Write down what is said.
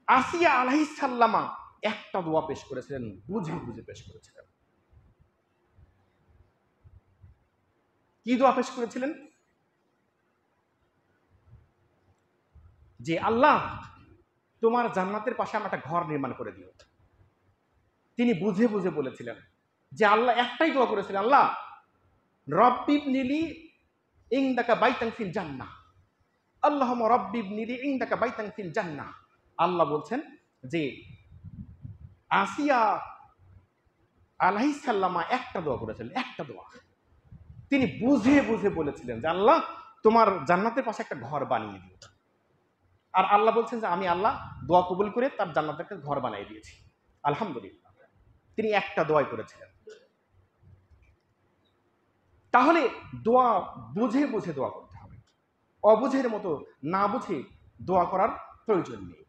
আসিয়া আলাইহিস সাল্লামা একটা দোয়া পেশ করেছিলেন, বুঝে বুঝে পেশ করেছিলেন। কি দোয়া পেশ করেছিলেন? যে আল্লাহ, তোমার জান্নাতের পাশে আমার একটা ঘর নির্মাণ করে দিও। তিনি বুঝে বুঝে বলেছিলেন যে আল্লাহ, একটাই দোয়া করেছিলেন, আল্লাহ রব্বিবনিলি ইনদাকা বাইতান ফিল জান্নাহ, আল্লাহুম্মা রব্বিবনিলি ইনদাকা বাইতান ফিল জান্নাহ। আল্লাহ বলছেন যে আসিয়া আলাইহিস সাল্লামা একটা দোয়া করেছিলেন, একটা দোয়া। তিনি বুঝে বুঝে বলেছিলেন যে আল্লাহ, তোমার জান্নাতের পাশে একটা ঘর বানিয়ে দিও। আর আল্লাহ বলছেন যে আমি আল্লাহ দোয়া কবুল করে তার জান্নাতের একটা ঘর বানিয়ে দিয়েছি। আলহামদুলিল্লাহ, তিনি একটা দোয়াই করেছিলেন। তাহলে দোয়া বুঝে বুঝে দোয়া করতে হবে, অবুঝের মতো না বুঝে দোয়া করার প্রয়োজন নেই।